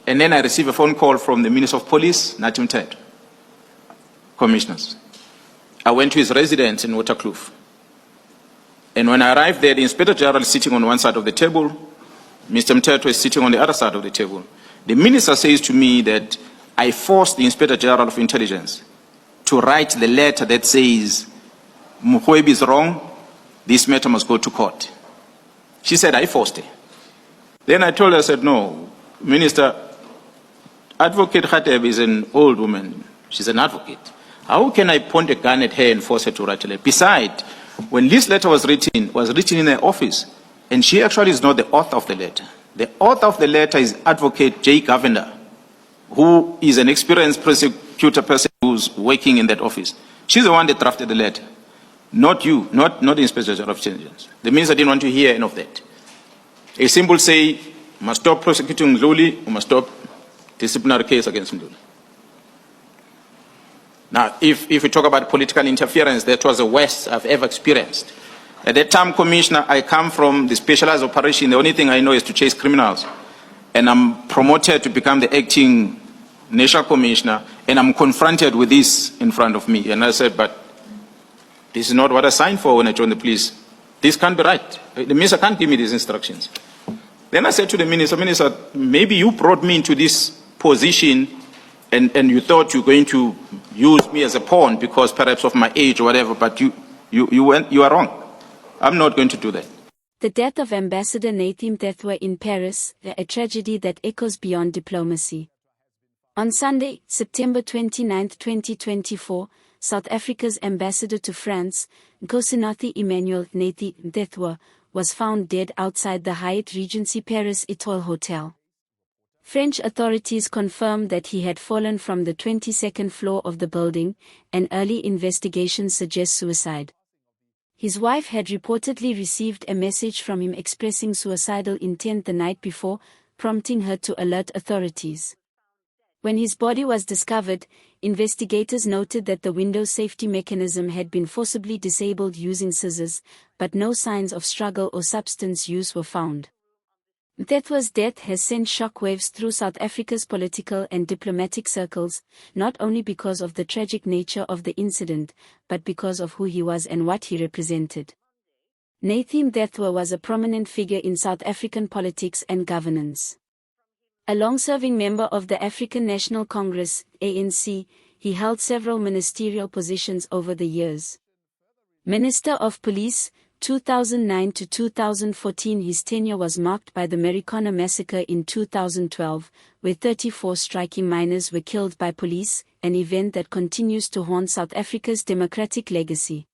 And then I received a phone call from the Minister of Police, Nathi Mthethwa, commissioners. I went to his residence in Waterkloof. And when I arrived there, the Inspector General is sitting on one side of the table, Mr. Mthethwa is sitting on the other side of the table. The minister says to me that I forced the Inspector General of Intelligence to write the letter that says, Mukhwebi is wrong, this matter must go to court. She said, I forced her. Then I told her, I said, no, Minister, Advocate Khateb is an old woman. She's an advocate. How can I point a gun at her and force her to write a letter? Besides, when this letter was written in her office, and she actually is not the author of the letter. The author of the letter is Advocate J. Govender, who is an experienced prosecutor person who's working in that office. She's the one that drafted the letter, not you, not the Inspector General of Intelligence. The minister didn't want to hear any of that. A simple say, we must stop prosecuting Ndluli, we must stop disciplinary case against Ndluli. Now, if we talk about political interference, that was the worst I've ever experienced. At that time, Commissioner, I come from the specialized operation. The only thing I know is to chase criminals. And I'm promoted to become the acting National Commissioner, and I'm confronted with this in front of me. And I said, but this is not what I signed for when I joined the police. This can't be right. The minister can't give me these instructions. Then I said to the minister, Minister, maybe you brought me into this position and you thought you were going to use me as a pawn because perhaps of my age or whatever, but you are wrong. I'm not going to do that. The death of Ambassador Nathi Mthethwa in Paris, a tragedy that echoes beyond diplomacy. On Sunday, September 29, 2024, South Africa's ambassador to France, Nkosinathi Emmanuel Nathi Mthethwa, was found dead outside the Hyatt Regency Paris Etoile Hotel. French authorities confirmed that he had fallen from the 22nd floor of the building, and early investigations suggest suicide. His wife had reportedly received a message from him expressing suicidal intent the night before, prompting her to alert authorities. When his body was discovered, investigators noted that the window safety mechanism had been forcibly disabled using scissors, but no signs of struggle or substance use were found. Mthethwa's death has sent shockwaves through South Africa's political and diplomatic circles, not only because of the tragic nature of the incident, but because of who he was and what he represented. Nathi Mthethwa was a prominent figure in South African politics and governance. A long-serving member of the African National Congress, ANC, he held several ministerial positions over the years. Minister of Police, 2009 to 2014. His tenure was marked by the Marikana massacre in 2012, where 34 striking miners were killed by police, an event that continues to haunt South Africa's democratic legacy.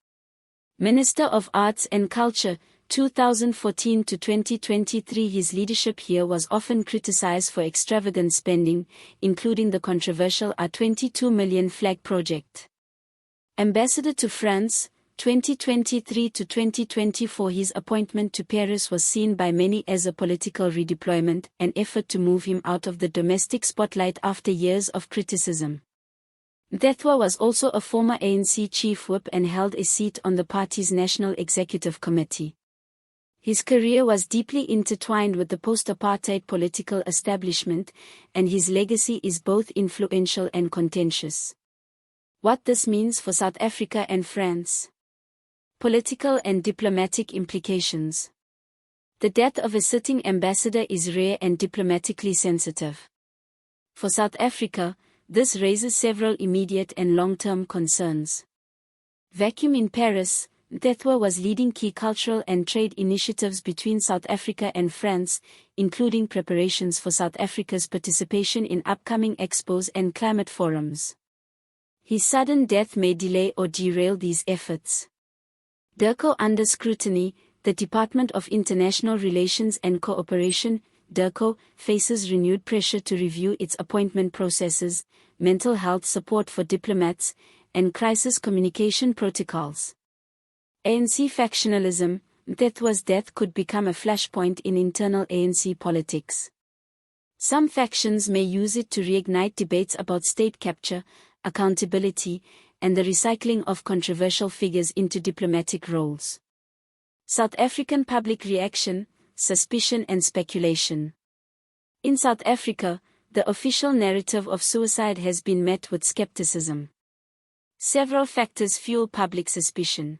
Minister of Arts and Culture, 2014 to 2023. His leadership here was often criticized for extravagant spending, including the controversial R22 million flag project. Ambassador to France, 2023 to 2024. His appointment to Paris was seen by many as a political redeployment, an effort to move him out of the domestic spotlight after years of criticism. Mthethwa was also a former ANC chief whip and held a seat on the party's National Executive Committee. His career was deeply intertwined with the post-apartheid political establishment, and his legacy is both influential and contentious. What this means for South Africa and France. Political and diplomatic implications. The death of a sitting ambassador is rare and diplomatically sensitive. For South Africa, this raises several immediate and long-term concerns. Vacuum in Paris. Mthethwa was leading key cultural and trade initiatives between South Africa and France, including preparations for South Africa's participation in upcoming expos and climate forums. His sudden death may delay or derail these efforts. DIRCO under scrutiny. The Department of International Relations and Cooperation, DIRCO, faces renewed pressure to review its appointment processes, mental health support for diplomats, and crisis communication protocols. ANC factionalism. Mthethwa's death could become a flashpoint in internal ANC politics. Some factions may use it to reignite debates about state capture, accountability, and the recycling of controversial figures into diplomatic roles. South African public reaction, suspicion and speculation. In South Africa, the official narrative of suicide has been met with skepticism. Several factors fuel public suspicion.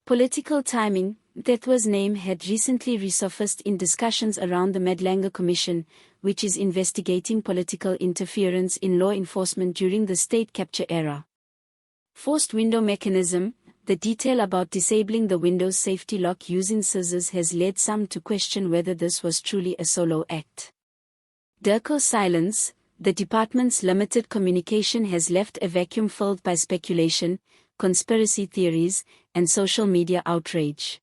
Political timing. Mthethwa's name had recently resurfaced in discussions around the Madlanga Commission, which is investigating political interference in law enforcement during the state capture era. Forced window mechanism. The detail about disabling the window's safety lock using scissors has led some to question whether this was truly a solo act. DIRCO's silence. The department's limited communication has left a vacuum filled by speculation, conspiracy theories, and social media outrage.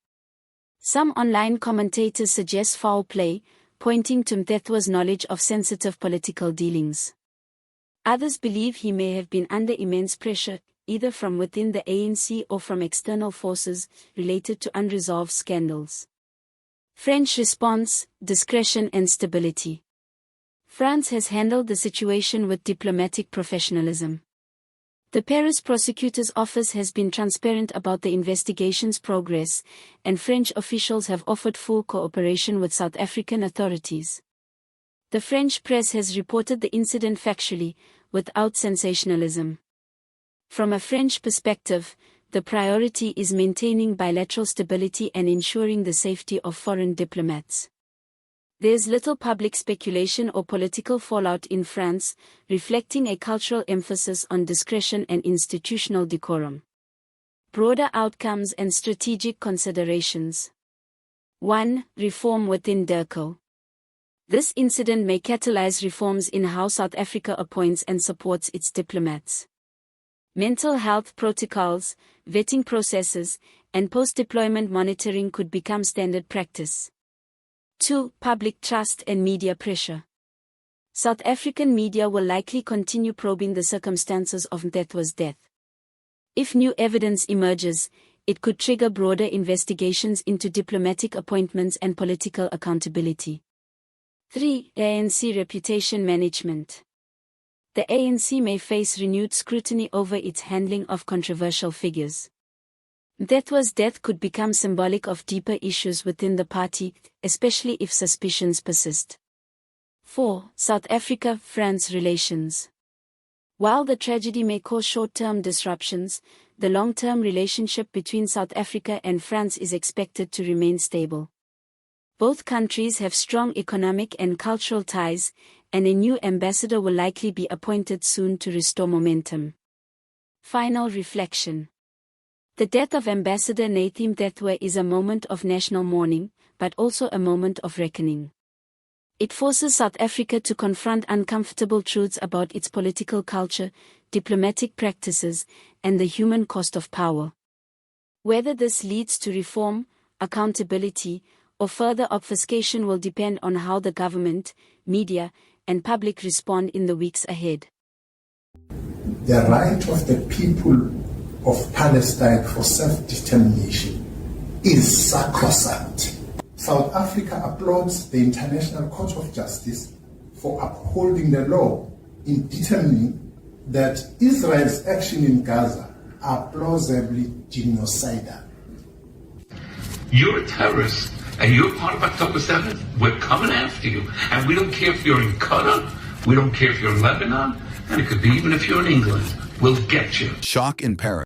Some online commentators suggest foul play, pointing to Mthethwa's knowledge of sensitive political dealings. Others believe he may have been under immense pressure, either from within the ANC or from external forces, related to unresolved scandals. French response, discretion and stability. France has handled the situation with diplomatic professionalism. The Paris prosecutor's office has been transparent about the investigation's progress, and French officials have offered full cooperation with South African authorities. The French press has reported the incident factually, without sensationalism. From a French perspective, the priority is maintaining bilateral stability and ensuring the safety of foreign diplomats. There's little public speculation or political fallout in France, reflecting a cultural emphasis on discretion and institutional decorum. Broader outcomes and strategic considerations. 1. Reform within DIRCO. This incident may catalyze reforms in how South Africa appoints and supports its diplomats. Mental health protocols, vetting processes, and post-deployment monitoring could become standard practice. 2. Public trust and media pressure. South African media will likely continue probing the circumstances of Mthethwa's death. If new evidence emerges, it could trigger broader investigations into diplomatic appointments and political accountability. 3. ANC reputation management. The ANC may face renewed scrutiny over its handling of controversial figures. Mthethwa's death could become symbolic of deeper issues within the party, especially if suspicions persist. 4. South Africa-France relations. While the tragedy may cause short-term disruptions, the long-term relationship between South Africa and France is expected to remain stable. Both countries have strong economic and cultural ties, and a new ambassador will likely be appointed soon to restore momentum. Final reflection. The death of Ambassador Nathi Mthethwa is a moment of national mourning, but also a moment of reckoning. It forces South Africa to confront uncomfortable truths about its political culture, diplomatic practices, and the human cost of power. Whether this leads to reform, accountability, or further obfuscation will depend on how the government, media, and public respond in the weeks ahead. The right of the people of Palestine for self-determination is sacrosanct. South Africa applauds the International Court of Justice for upholding the law in determining that Israel's action in Gaza are plausibly genocidal. You're a terrorist, and you're part of October 7th. We're coming after you, and we don't care if you're in Qatar, we don't care if you're in Lebanon, and it could be even if you're in England. We'll get you. Shock in Paris.